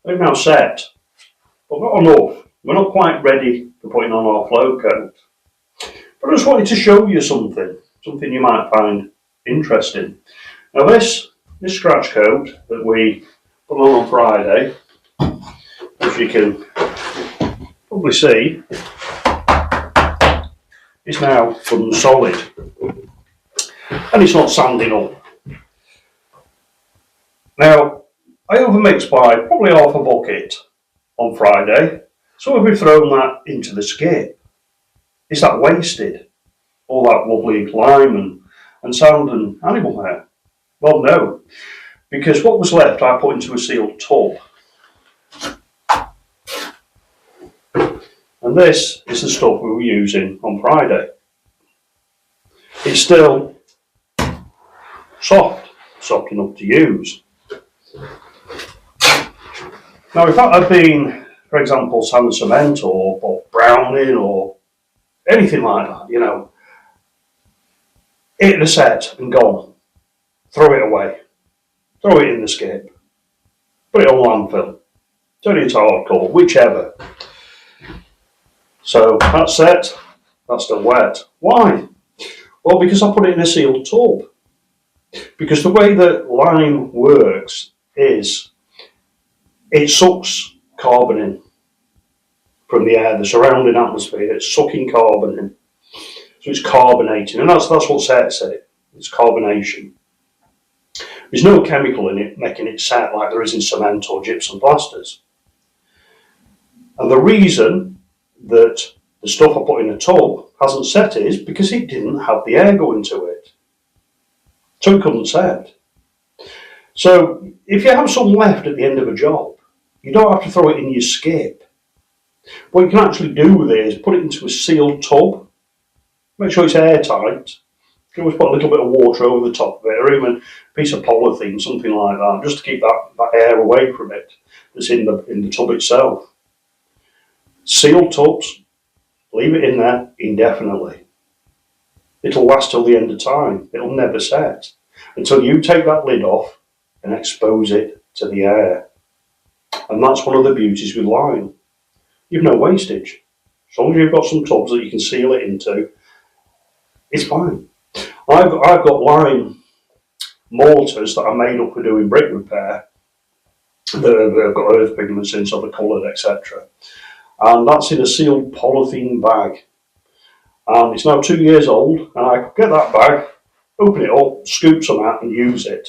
They've now set, but not enough. We're not quite ready for putting on our float coat. But I just wanted to show you something you might find interesting. Now this scratch coat that we put on Friday, as you can probably see, is now good and solid. And it's not sanding up. Now, I overmixed by probably half a bucket on Friday, so we've thrown that into the skip. Is that wasted? All that lovely lime and sand and animal hair? Well, no, because what was left I put into a sealed tub. And this is the stuff we were using on Friday. It's still soft enough to use. Now, if that had been, for example, sand and cement or browning or anything like that, you know, it'd have set and gone. Throw it away. Throw it in the skip. Put it on landfill. Turn it into hardcore, whichever. So that's set. That's still wet. Why? Well, because I put it in a sealed tub. Because the way that lime works is it sucks carbon in from the air, the surrounding atmosphere. It's sucking carbon in. So it's carbonating. And that's what sets it. It's carbonation. There's no chemical in it making it set like there is in cement or gypsum plasters. And the reason that the stuff I put in the tub hasn't set is because it didn't have the air going to it. So it couldn't set. So if you have some left at the end of a job, you don't have to throw it in your skip. What you can actually do with it is put it into a sealed tub. Make sure it's airtight. You can always put a little bit of water over the top of it, or even a piece of polythene, something like that, just to keep that air away from it that's in the tub itself. Sealed tubs, leave it in there indefinitely. It'll last till the end of time. It'll never set until you take that lid off and expose it to the air. And that's one of the beauties with lime. You've no wastage. As long as you've got some tubs that you can seal it into, it's fine. I've got lime mortars that are made up for doing brick repair that have got earth pigments in, so they're coloured, etc. And that's in a sealed polythene bag. And it's now 2 years old, and I could get that bag, open it up, scoop some out and use it.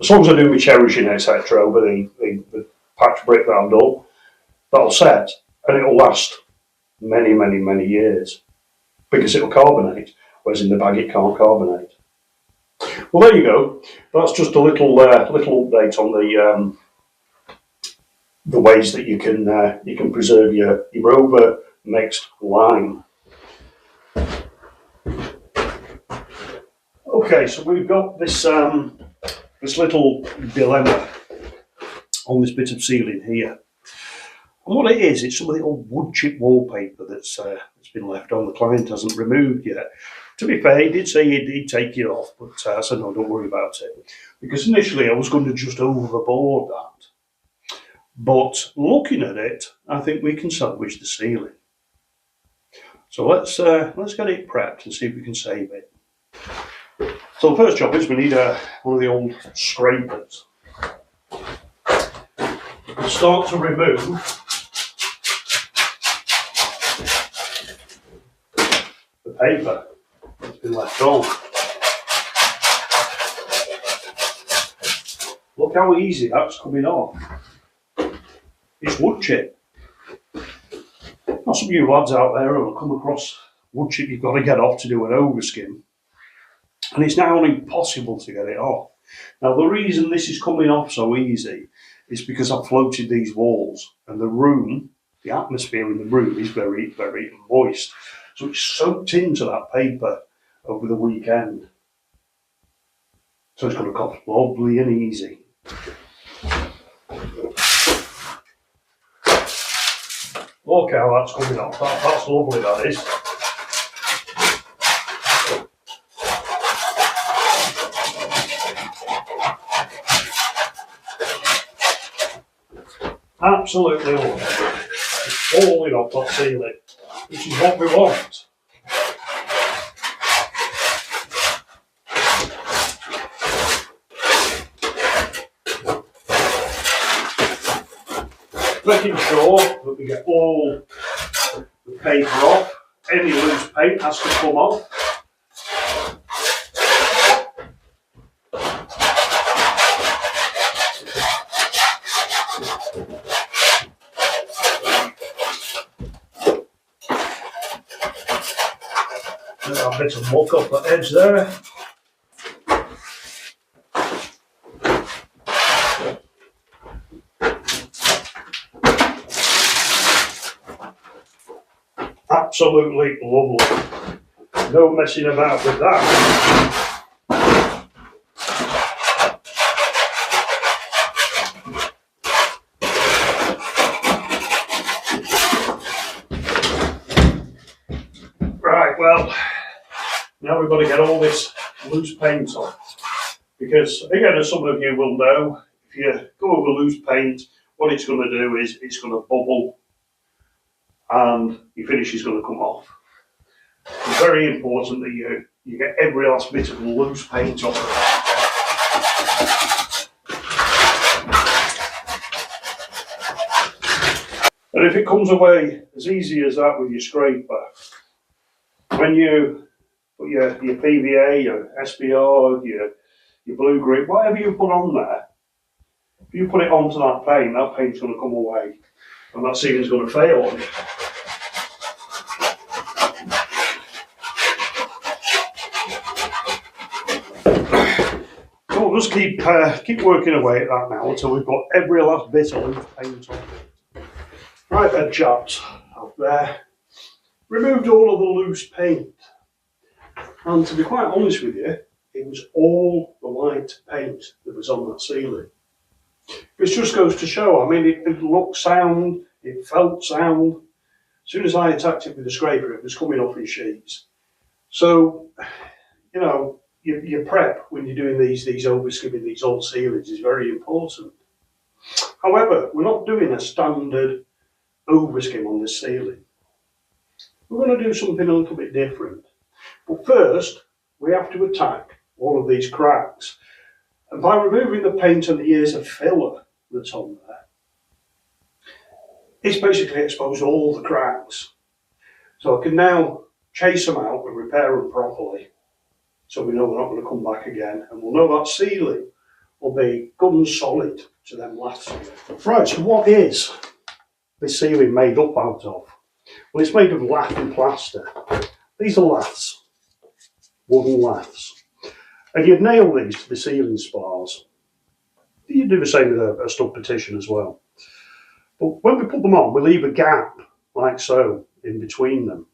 As long as I do my cherishing, etc. over the patch brick that I've done, that'll set, and it'll last many, many, many years. Because it'll carbonate, whereas in the bag it can't carbonate. Well, there you go. That's just a little update on the ways that you can preserve your over mixed lime. Okay, so we've got this this little dilemma on this bit of ceiling here. And what it is, it's some of the old wood chip wallpaper that's been left on. The client hasn't removed yet. To be fair, he did say he'd take it off, but I said, no, don't worry about it. Because initially I was going to just overboard that. But looking at it, I think we can salvage the ceiling. So let's get it prepped and see if we can save it. So the first job is we need one of the old scrapers. We'll start to remove the paper that's been left on. Look how easy that's coming off. It's wood chip. Now some of you lads out there who will come across wood chip you've got to get off to do an overskin. And it's now impossible to get it off. Now the reason this is coming off so easy is because I've floated these walls, and the room, the atmosphere in the room is very, very moist. So it's soaked into that paper over the weekend. So it's going to come off lovely and easy. Look how that's coming off. That's lovely, that is. Absolutely love it. It's falling off that ceiling, which is what we want. Making sure that we get all the paper off. Any loose paint has to come off. A bit of muck up the edge there. Absolutely lovely. No messing about with that. Right, well, now we've got to get all this loose paint on. Because, again, as some of you will know, if you go over loose paint, what it's going to do is it's going to bubble and your finish is going to come off. It's very important that you get every last bit of loose paint off. And if it comes away as easy as that with your scraper, when you put your PVA, your SBR, your blue grip, whatever you put on there, if you put it onto that paint's going to come away and that ceiling's going to fail on you. So we'll just keep working away at that now until we've got every last bit of loose paint on. Right then, chaps, up there. Removed all of the loose paint. And to be quite honest with you, it was all the white paint that was on that ceiling. Which just goes to show, I mean, it looked sound, it felt sound. As soon as I attacked it with the scraper, it was coming off in sheets. So, you know, your prep when you're doing these overskimming these old ceilings is very important. However, we're not doing a standard overskim on this ceiling. We're going to do something a little bit different. But first, we have to attack all of these cracks. And by removing the paint and the years of filler that's on there, it's basically exposed all the cracks. So I can now chase them out and repair them properly, so we know they're not going to come back again, and we'll know that ceiling will be gun solid to them laths. Right, so what is this ceiling made up out of? Well, it's made of lath and plaster. These are laths, wooden laths. And you'd nail these to the ceiling spars. You do the same with a stud partition as well. But when we put them on, we leave a gap, like so, in between them.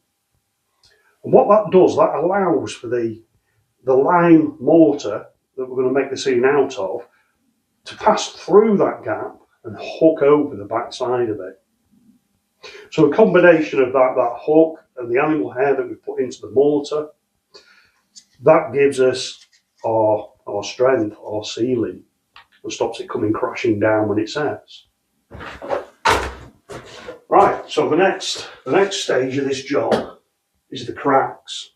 And what that does, that allows for the lime mortar that we're going to make the ceiling out of to pass through that gap and hook over the back side of it. So a combination of that hook and the animal hair that we put into the mortar, that gives us our strength, our ceiling, and stops it coming crashing down when it sets. Right, so the next stage of this job is the cracks.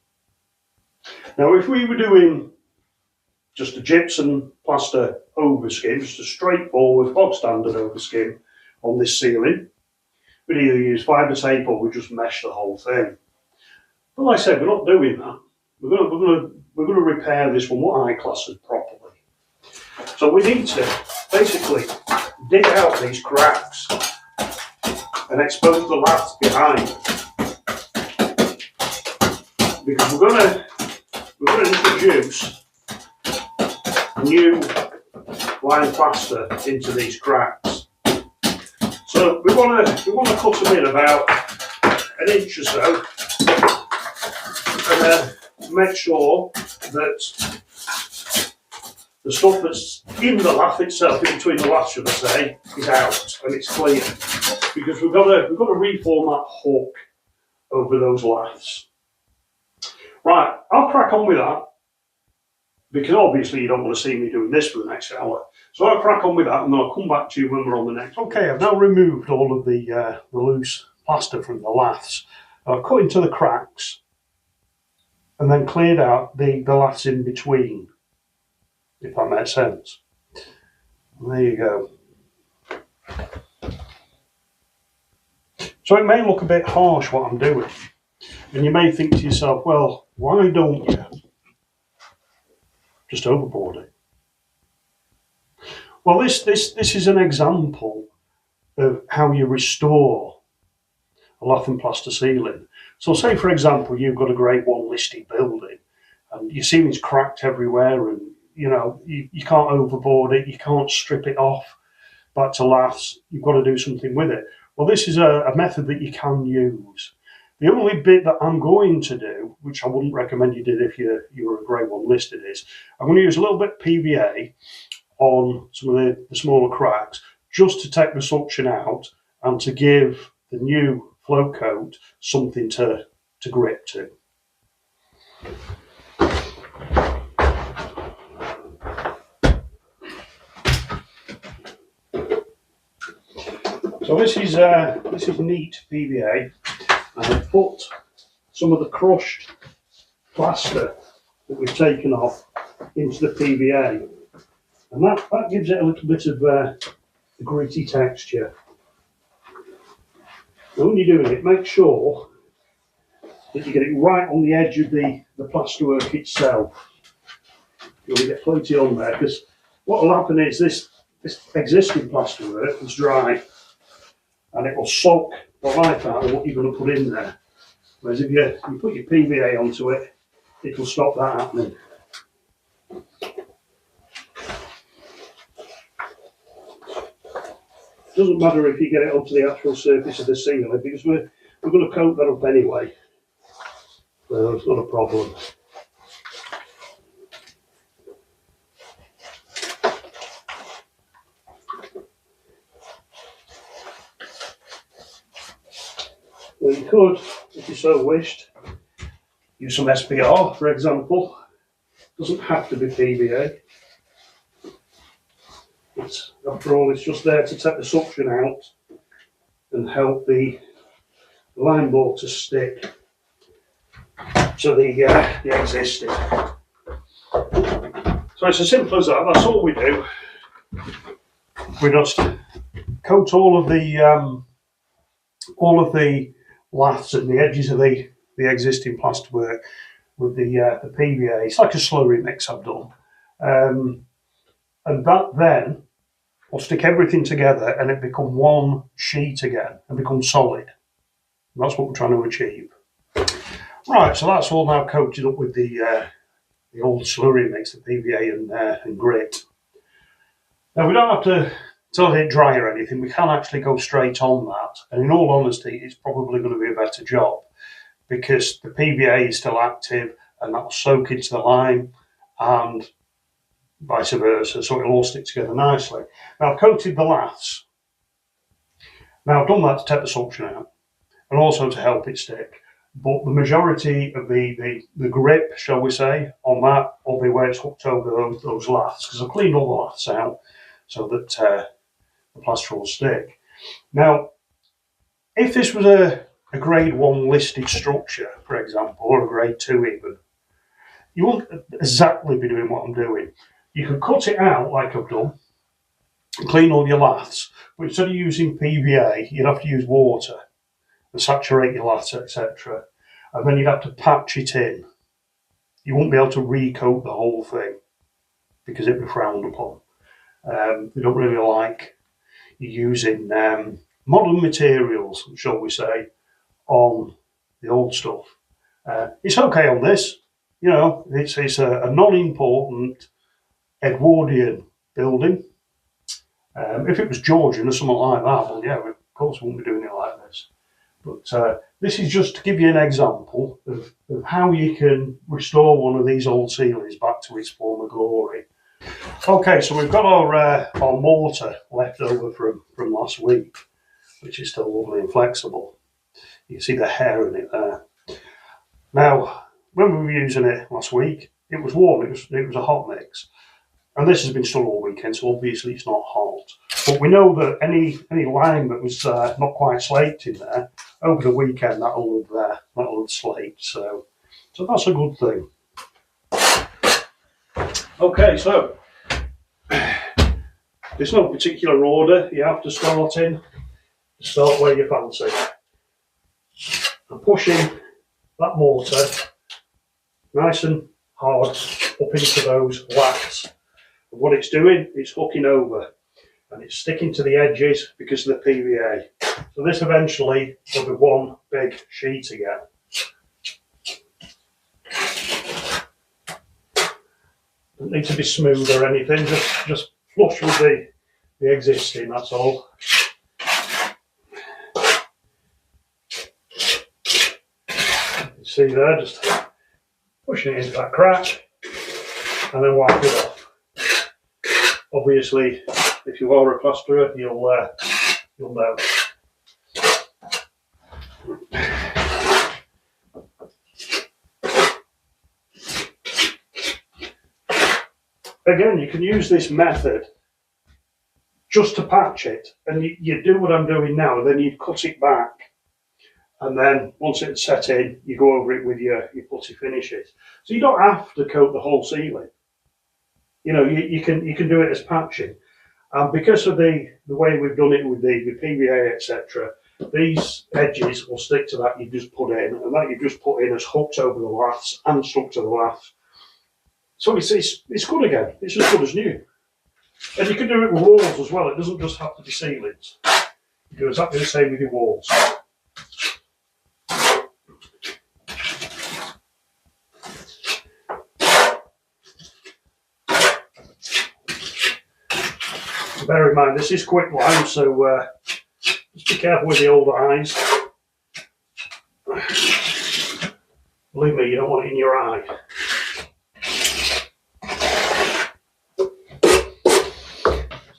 Now, if we were doing just a gypsum plaster overskim, just a straightforward bog standard overskim on this ceiling, we'd either use fibre tape or we just mesh the whole thing. But like I said, we're not doing that. We're going to repair this one what I class as properly. So we need to basically dig out these cracks and expose the laths behind, because we're going to introduce new lime plaster into these cracks. So we want to cut them in about an inch or so, and then make sure that the stuff that's in the lath itself, in between the laths, should I say, is out and it's clear, because we've got to reform that hook over those laths. Right, I'll crack on with that, because obviously you don't want to see me doing this for the next hour. So I'll crack on with that and then I'll come back to you when we're on the next. Okay, I've now removed all of the loose plaster from the laths. I've cut into the cracks and then cleared out the laths in between, if that makes sense. And there you go. So it may look a bit harsh what I'm doing, and you may think to yourself, well, why don't you just overboard it? Well, this is an example of how you restore a lath and plaster ceiling. So say, for example, you've got a Grade 1 listed building and your ceiling's cracked everywhere and you can't overboard it, you can't strip it off back to laths, you've got to do something with it. Well, this is a method that you can use. The only bit that I'm going to do, which I wouldn't recommend you did if you were a Grade 1 listed, is I'm going to use a little bit of PVA on some of the smaller cracks just to take the suction out and to give the new float coat something to grip to. So this is neat PVA, and I've put some of the crushed plaster that we've taken off into the PVA, and that gives it a little bit of a gritty texture. Now when you're doing it, make sure that you get it right on the edge of the plasterwork itself. You want to get plenty on there, because what will happen is this existing plasterwork is dry and it will soak the life out of what you're going to put in there. Whereas if you put your PVA onto it, it will stop that happening. It doesn't matter if you get it onto the actual surface of the ceiling, because we're going to coat that up anyway. So it's not a problem. Well, you could, if you so wished, use some SPR, for example. It doesn't have to be PVA. After all, it's just there to take the suction out and help the lime mortar stick to the existing. So it's as simple as that. That's all we do. We just coat all of the laths and the edges of the existing plasterwork with the PVA. It's like a slurry mix I've done, and that then will stick everything together and it become one sheet again and become solid. And that's what we're trying to achieve. Right, so that's all now coated up with the old slurry mix, the PVA and grit. Now we don't have to let it dry or anything. We can actually go straight on that, and in all honesty, it's probably going to be a better job because the PVA is still active and that will soak into the lime and vice versa, so it'll all stick together nicely. Now I've coated the laths. Now I've done that to take the suction out and also to help it stick, but the majority of the grip, shall we say, on that will be where it's hooked over those laths, because I've cleaned all the laths out so that the plaster will stick. Now, if this was a Grade 1 listed structure, for example, or a Grade 2 even, you won't exactly be doing what I'm doing. You can cut it out like I've done, and clean all your laths, but instead of using PVA, you'd have to use water and saturate your laths, etc. And then you'd have to patch it in. You won't be able to recoat the whole thing because it'd be frowned upon. We don't really like using modern materials, shall we say, on the old stuff. It's okay on this, it's a non-important Edwardian building. If it was Georgian or something like that, well, yeah, of course we wouldn't be doing it like this. But this is just to give you an example of how you can restore one of these old ceilings back to its former glory. Okay, so we've got our mortar left over from last week, which is still lovely and flexible. You can see the hair in it there. Now, when we were using it last week, it was warm, it was a hot mix. And this has been stood all weekend, so obviously it's not hot. But we know that any lime that was not quite slaked in there, over the weekend that'll have slaked. So that's a good thing. Okay, so there's no particular order you have to start in. Start where you fancy. I'm pushing that mortar nice and hard up into those laths. And what it's doing, it's hooking over and it's sticking to the edges because of the PVA. So this eventually will be one big sheet again. Doesn't need to be smooth or anything, just flush with the existing, that's all. You see there, just pushing it into that crack and then wipe it off. Obviously, if you are a plasterer, you'll know. Again, you can use this method just to patch it, and you do what I'm doing now, and then you cut it back, and then once it's set in, you go over it with your putty finishes. So you don't have to coat the whole ceiling. You know, you can do it as patching, and because of the way we've done it with the PVA, etc., these edges will stick to that you just put in, and that you just put in as hooked over the laths and stuck to the laths. So it's good again. It's as good as new. And you can do it with walls as well. It doesn't just have to be ceilings. You do exactly the same with your walls. Bear in mind, this is quick lime, so just be careful with the older eyes. Believe me, you don't want it in your eye.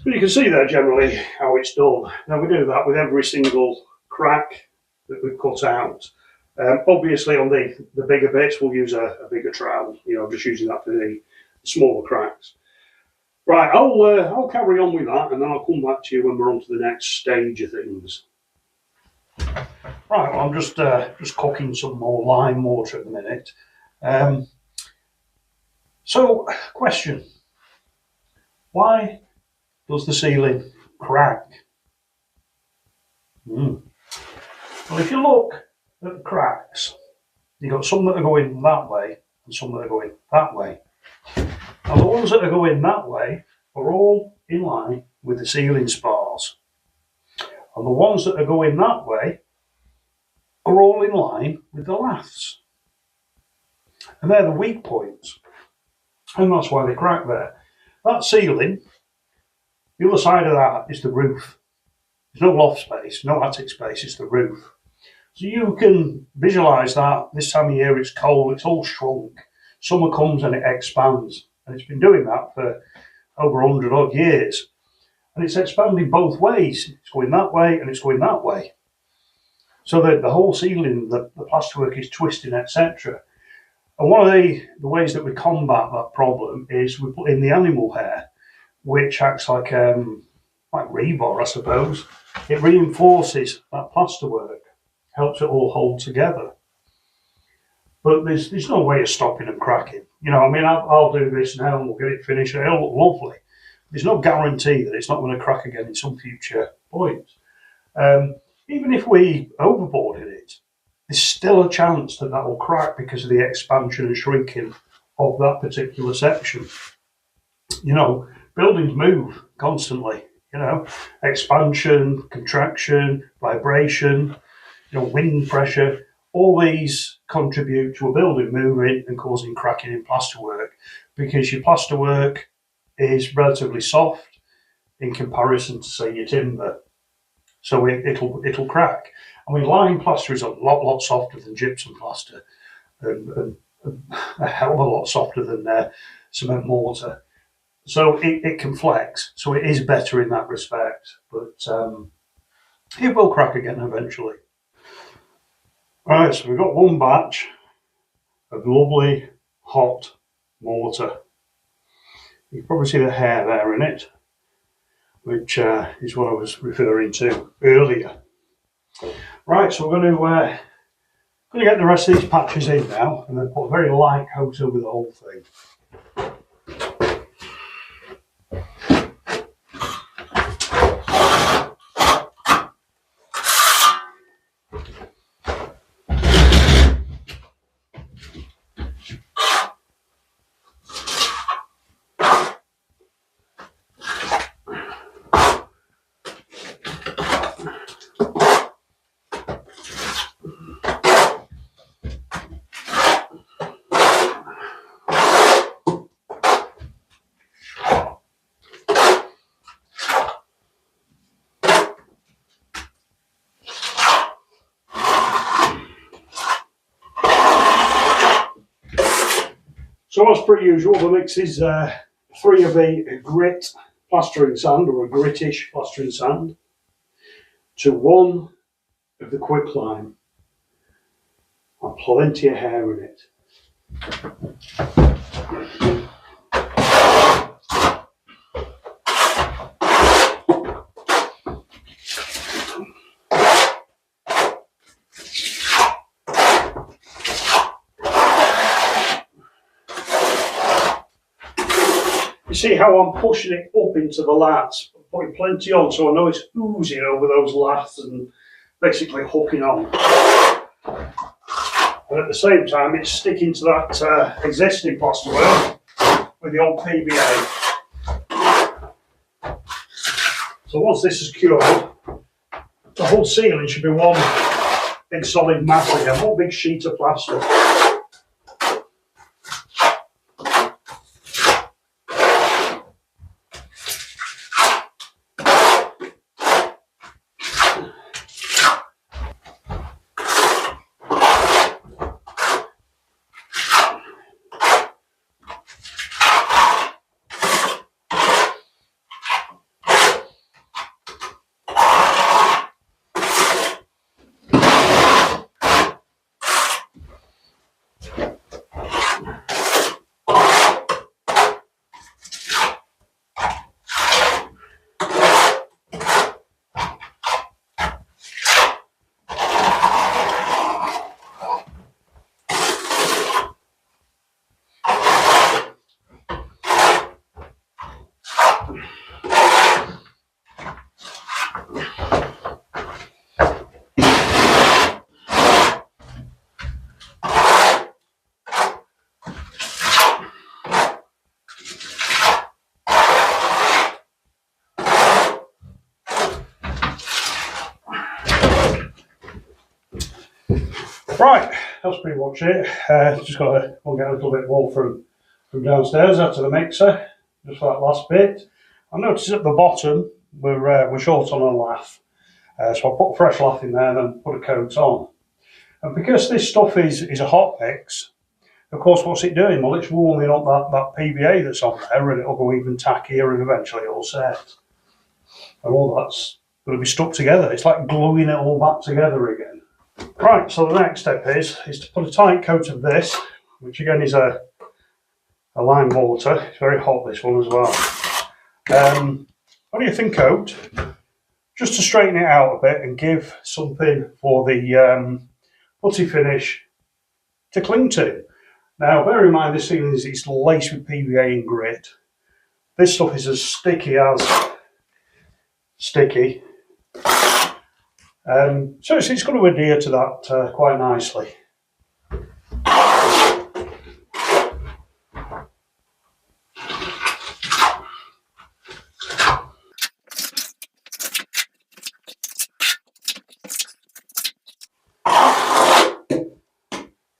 But you can see there generally how it's done. Now we do that with every single crack that we've cut out. Obviously on the bigger bits we'll use a bigger trowel, you know, just using that for the smaller cracks. Right, I'll carry on with that and then I'll come back to you when we're on to the next stage of things. Right, well I'm just cooking some more lime mortar at the minute. So, question. Why does the ceiling crack? Well, if you look at the cracks, you've got some that are going that way and some that are going that way. Now the ones that are going that way are all in line with the ceiling spars. And the ones that are going that way are all in line with the laths. And they're the weak points. And that's why they crack there. That ceiling, the other side of that is the roof. There's no loft space, no attic space, it's the roof. So you can visualise that this time of year it's cold, it's all shrunk. Summer comes and it expands. And it's been doing that for over 100 odd years. And it's expanding both ways. It's going that way and it's going that way. So the whole ceiling, the plasterwork is twisting, etc. And one of the ways that we combat that problem is we put in the animal hair, which acts like rebar, I suppose. It reinforces that plasterwork, helps it all hold together. But there's no way of stopping them cracking. You know, I mean, I'll do this now and we'll get it finished. It'll look lovely. There's no guarantee that it's not going to crack again in some future point. Even if we overboarded it, there's still a chance that will crack because of the expansion and shrinking of that particular section. You know, buildings move constantly. You know, expansion, contraction, vibration, you know, wind pressure. All these contribute to a building moving and causing cracking in plasterwork because your plasterwork is relatively soft in comparison to, say, your timber. So it'll crack. I mean, lime plaster is a lot softer than gypsum plaster, and a hell of a lot softer than cement mortar. So it can flex. So it is better in that respect, but it will crack again eventually. Right, so we've got one batch of lovely hot mortar. You can probably see the hair there in it, which is what I was referring to earlier. Right, so we're going to get the rest of these patches in now, and then put a very light coat over the whole thing. So as per usual, the mix is 3 of a grit plastering sand, or a grittish plastering sand, to 1 of the quicklime, and plenty of hair in it. You see how I'm pushing it up into the laths, putting plenty on, so I know it's oozing over those laths and basically hooking on. And at the same time, it's sticking to that existing plasterwork with the old PVA. So once this is cured, the whole ceiling should be one big solid mass again, one big sheet of plaster. Right, that's pretty much it. Just got to get a little bit more from downstairs out of the mixer, just for that last bit. I noticed at the bottom we're short on a lath, so I put a fresh lath in there and then put a coat on. And because this stuff is a hot mix, of course, what's it doing? Well, it's warming up that PVA that's on there, and it'll go even tackier, and eventually it'll set. And all that's going to be stuck together. It's like gluing it all back together again. Right, so the next step is to put a tight coat of this, which again is a lime mortar. It's very hot, this one as well. Only a thin coat, just to straighten it out a bit and give something for the putty finish to cling to. Now, bear in mind this ceiling is laced with PVA and grit. This stuff is as sticky as sticky. So it's going to adhere to that quite nicely.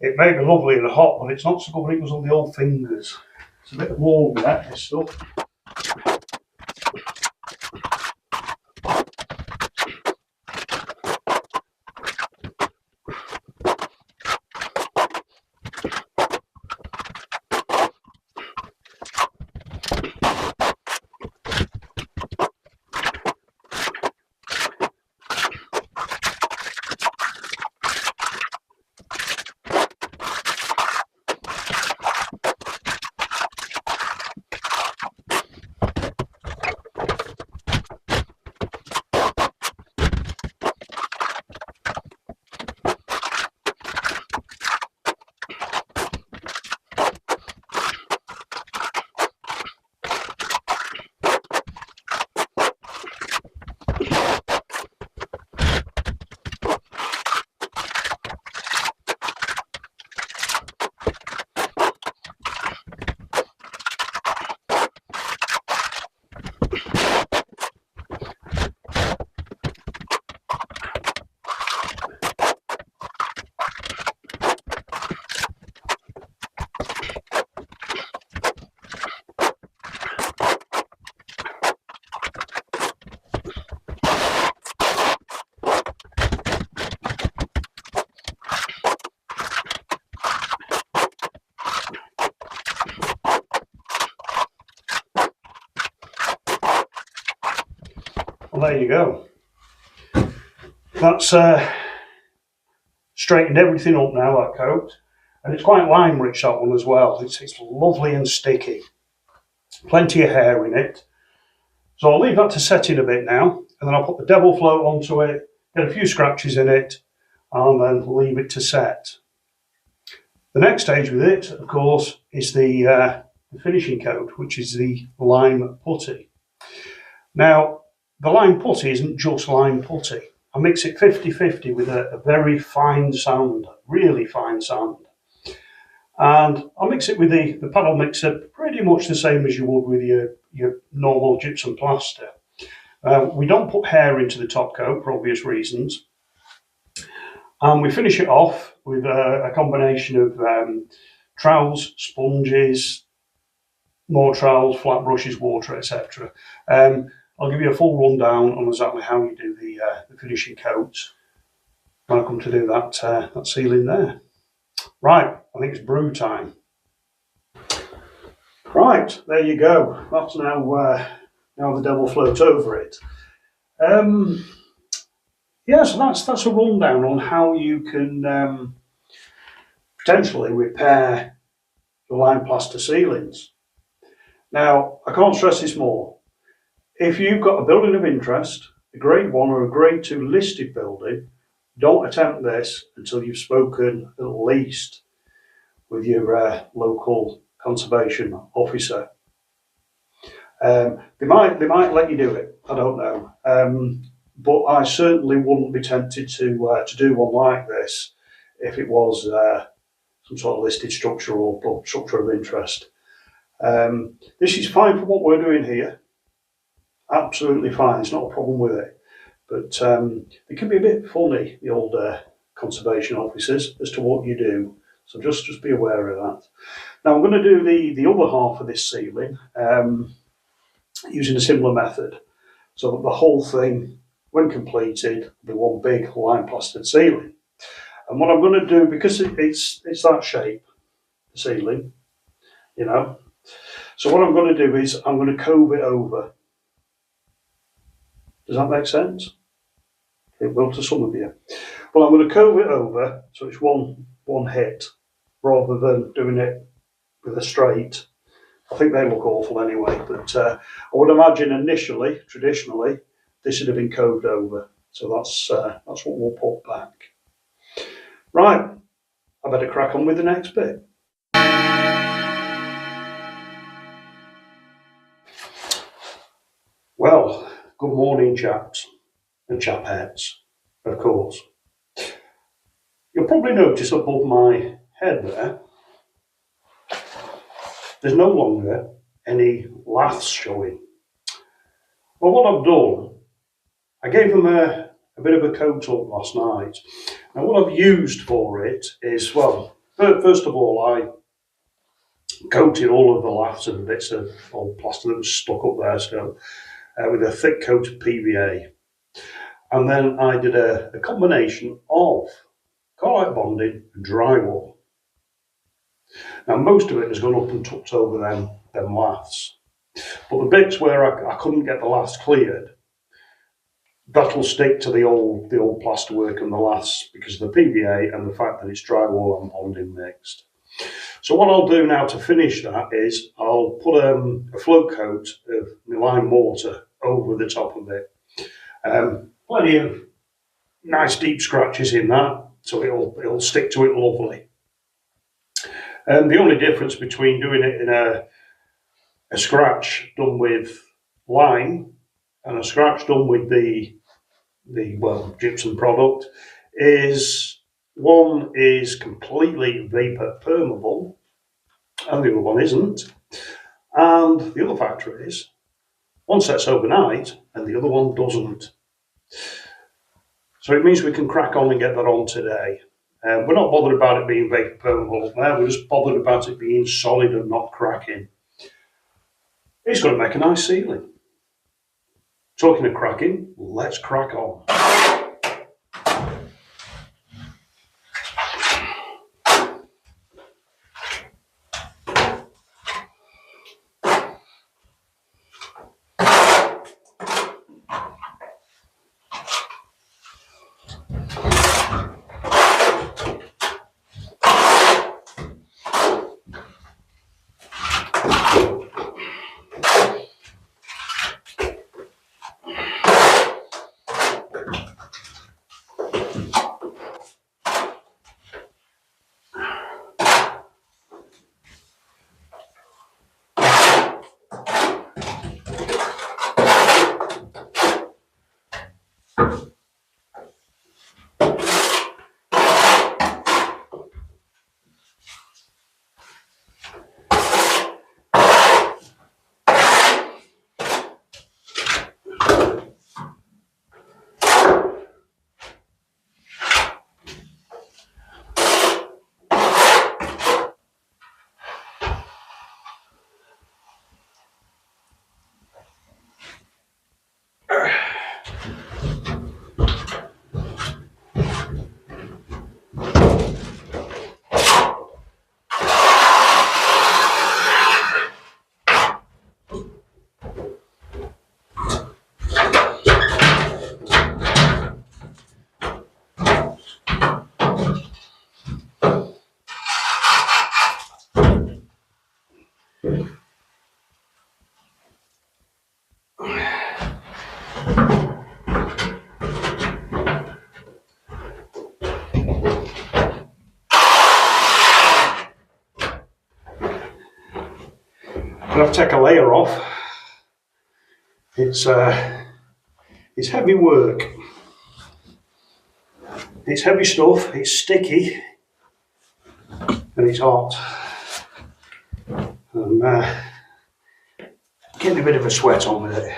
It may be lovely and hot, but it's not so good when it goes on the old fingers. It's a bit warm yet, this stuff. there you go. That's straightened everything up now, that coat. And it's quite lime rich, that one as well. It's lovely and sticky. Plenty of hair in it. So I'll leave that to set in a bit now, and then I'll put the devil float onto it, get a few scratches in it, and then leave it to set. The next stage with it, of course, is the finishing coat, which is the lime putty. Now, the lime putty isn't just lime putty. I mix it 50-50 with a very fine sand, really fine sand. And I'll mix it with the paddle mixer pretty much the same as you would with your normal gypsum plaster. We don't put hair into the top coat for obvious reasons. And we finish it off with a combination of trowels, sponges, more trowels, flat brushes, water, etc. I'll give you a full rundown on exactly how you do the finishing coat when I come to do that ceiling there. Right, I think it's brew time. Right, there you go. That's now the devil float over it. Yeah, so that's a rundown on how you can potentially repair the lime plaster ceilings. Now, I can't stress this more. If you've got a building of interest, a grade 1 or a grade 2 listed building, don't attempt this until you've spoken at least with your local conservation officer. They might let you do it. I don't know, but I certainly wouldn't be tempted to do one like this if it was some sort of listed structure or structure of interest. This is fine for what we're doing here. Absolutely fine. It's not a problem with it. But it can be a bit funny, the old conservation officers, as to what you do. So just be aware of that. Now I'm going to do the other half of this ceiling using a similar method. So that the whole thing, when completed, will be one big lime plastered ceiling. And what I'm going to do, because it's that shape, the ceiling, you know. So what I'm going to do is I'm going to cove it over. Does that make sense? It will to some of you. Well, I'm going to cove it over so it's one hit rather than doing it with a straight. I think they look awful anyway, but I would imagine initially, traditionally, this would have been coved over. So that's what we'll put back. Right, I better crack on with the next bit. Well, good morning, chaps and chaphettes, of course. You'll probably notice above my head there's no longer any laths showing. Well, what I've done, I gave them a bit of a coat up last night. Now, what I've used for it is, well, first of all, I coated all of the laths and bits of old plaster that was stuck up there still with a thick coat of PVA. And then I did a combination of Carlite bonding and drywall. Now, most of it has gone up and tucked over them laths. But the bits where I couldn't get the laths cleared, that'll stick to the old plasterwork and the laths because of the PVA and the fact that it's drywall and bonding mixed. So what I'll do now to finish that is I'll put a float coat of lime mortar over the top of it. Plenty of nice deep scratches in that, so it'll stick to it lovely. The only difference between doing it in a scratch done with lime and a scratch done with the gypsum product is one is completely vapor permeable and the other one isn't. And the other factor is one sets overnight and the other one doesn't. So it means we can crack on and get that on today. We're not bothered about it being vapor permeable up there, we're just bothered about it being solid and not cracking. It's going to make a nice ceiling. Talking of cracking, let's crack on. I'm going to take a layer off. It's heavy work. It's heavy stuff, it's sticky, and it's hot. I'm getting a bit of a sweat on with it.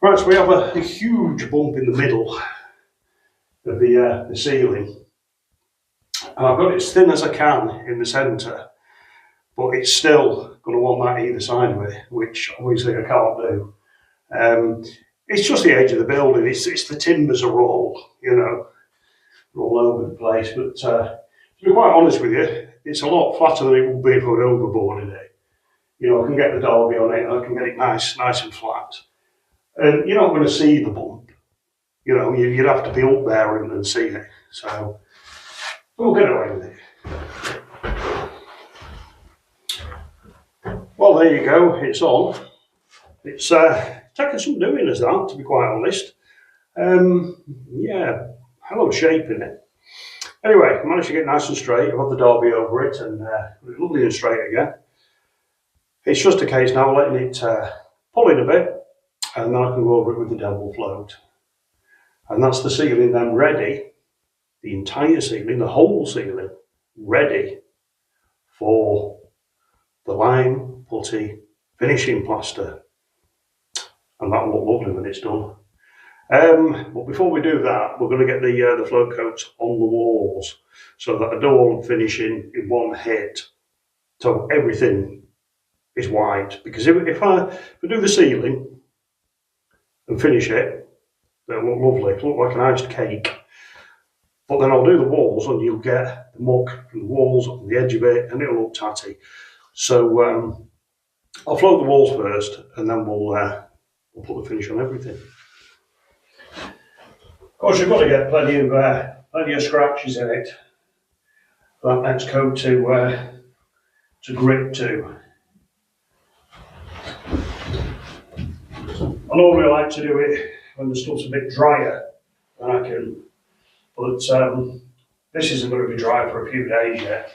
Right, so we have a huge bump in the middle of the ceiling, and I've got it as thin as I can in the centre, but it's still going to want that either side of it, which obviously I can't do. It's just the edge of the building, it's the timbers are all, you know, all over the place, but to be quite honest with you, it's a lot flatter than it would be if I were overboarded it. You know, I can get the Derby on it, and I can get it nice and flat. And you're not going to see the bump. You know, you'd have to be up there and see it. So we'll get away with it. Well, there you go. It's on. It's taken some doing as that, to be quite honest. Yeah, hell of a shape in it. Anyway, I managed to get nice and straight. I've had the Derby over it and lovely and straight again. It's just a case now of letting it pull in a bit, and then I can go over it with the double float. And that's the ceiling then ready, the entire ceiling, the whole ceiling, ready for the lime putty finishing plaster. And that will look lovely when it's done. But before we do that, we're going to get the float coats on the walls so that I do all the finishing in one hit. So everything is white. Because if I do the ceiling and finish it, it'll look lovely, it'll look like an iced cake. But then I'll do the walls and you'll get the muck from the walls on the edge of it and it'll look tatty. So I'll float the walls first and then we'll put the finish on everything. Of course, you've got to get plenty of scratches in it for that next coat to grip to. I normally like to do it when the stuff's a bit drier than I can, but this isn't going to be dry for a few days yet.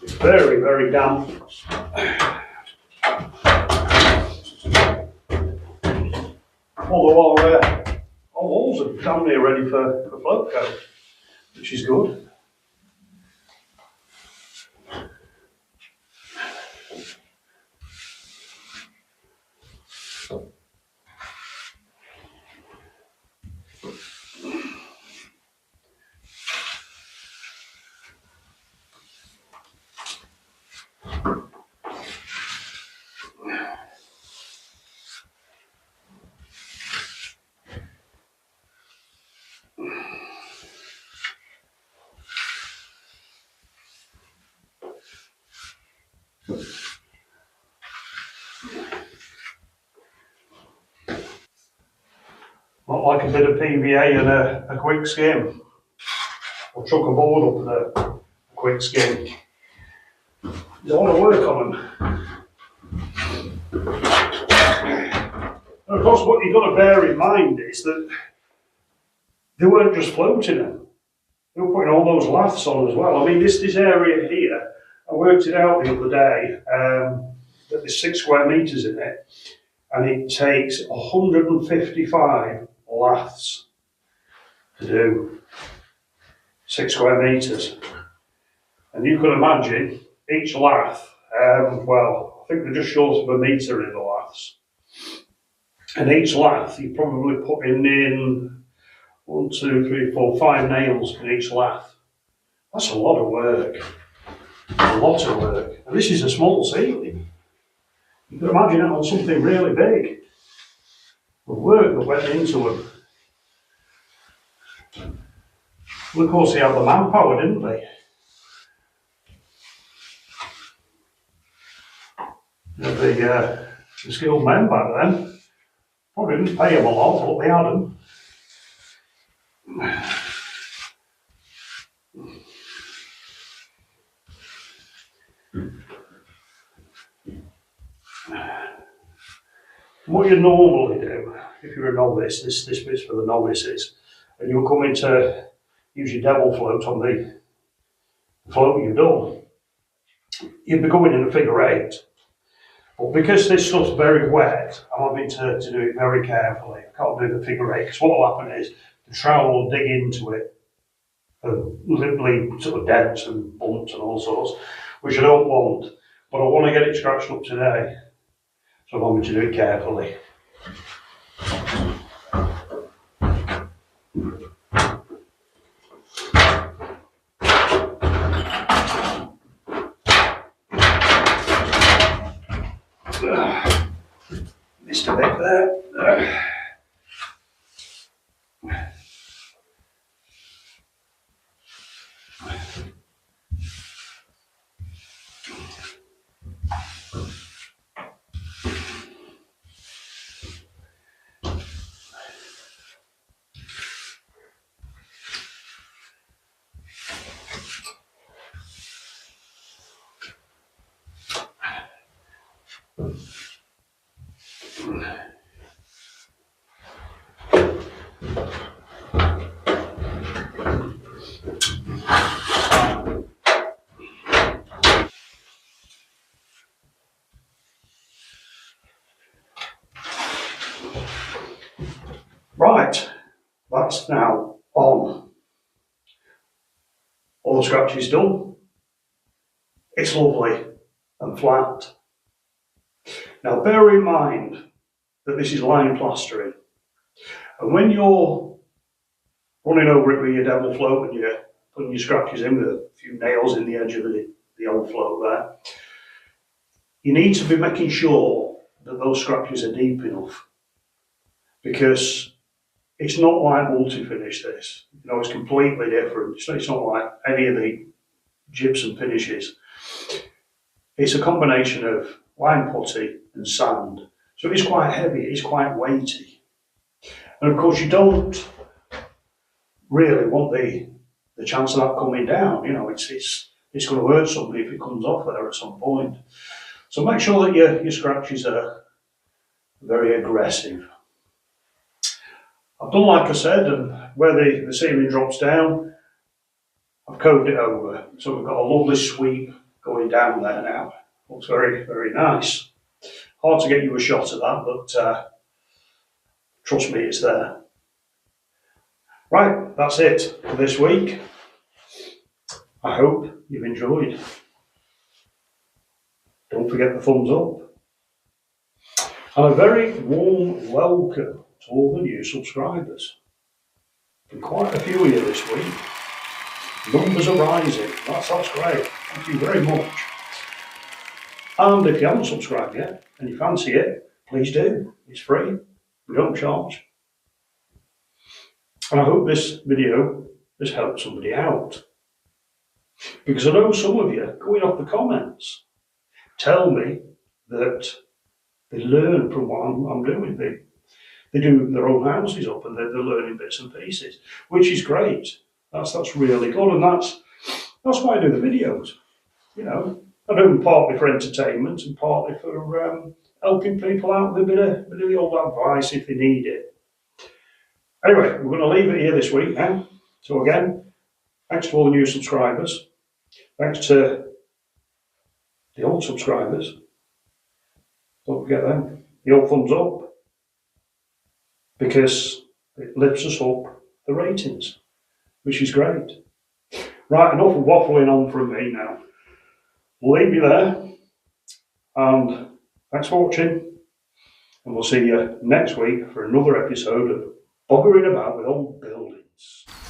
It's very, very damp. Although our walls are damn near ready for float coat, which is good. Not like a bit of PVA and a quick skim. Or chuck a board up with a quick skim. There's a lot of work on them. And of course, what you've got to bear in mind is that they weren't just floating them. They were putting all those laths on as well. I mean, this area here, I worked it out the other day, that there's 6 square metres in it, and it takes 155 laths to do 6 square metres. And you can imagine each lath, well, I think they're just short of a metre in the laths. And each lath, you're probably putting in 1, 2, 3, 4, 5 nails in each lath. That's a lot of work. A lot of work. And this is a small ceiling. You can imagine it on something really big. The work that went into it. Well, of course, they had the manpower, didn't they? The skilled men back then. Probably didn't pay them a lot, but they had them. What you normally do, if you're a novice, this bit's for the novices, and you're coming to use your devil float on the float you've done, you'd be going in a figure 8. But because this stuff's very wet, I'm having to do it very carefully. I can't do the figure 8, because what will happen is the trowel will dig into it and leave sort of dents and bumps and all sorts, which I don't want. But I want to get it scratched up today, so I'm having to do it carefully. Missed a bit there. Right, that's now on. All the scratches done. It's lovely and flat. Now bear in mind that this is line plastering, and when you're running over it with your devil float and you're putting your scratches in with a few nails in the edge of the old float there, you need to be making sure that those scratches are deep enough, because it's not like multi-finish this. You know, it's completely different. It's not like any of the gypsum finishes. It's a combination of lime putty and sand. So it's quite heavy, it's quite weighty. And of course you don't really want the chance of that coming down. You know, it's going to hurt somebody if it comes off there at some point. So make sure that your scratches are very aggressive. I've done like I said, and where the ceiling drops down, I've coved it over. So we've got a lovely sweep going down there now. Looks very, very nice. Hard to get you a shot of that, but trust me, it's there. Right, that's it for this week. I hope you've enjoyed. Don't forget the thumbs up. And a very warm welcome to all the new subscribers. Been quite a few of you this week. Numbers are rising. That's great. Thank you very much. And if you haven't subscribed yet and you fancy it, please do. It's free. We don't charge. And I hope this video has helped somebody out. Because I know some of you, going off the comments, tell me that they learn from what I'm doing. They do their own houses up and they're learning bits and pieces, which is great. That's really good, and that's why I do the videos. You know, I do them partly for entertainment and partly for helping people out with a bit of the old advice if they need it. Anyway, we're going to leave it here this week now. So again, thanks to all the new subscribers. Thanks to the old subscribers. Don't forget them. The old thumbs up, because it lifts us up the ratings, which is great. Right, enough of waffling on from me now. leave you there, and thanks for watching, and we'll see you next week for another episode of Boggering About with Old Buildings.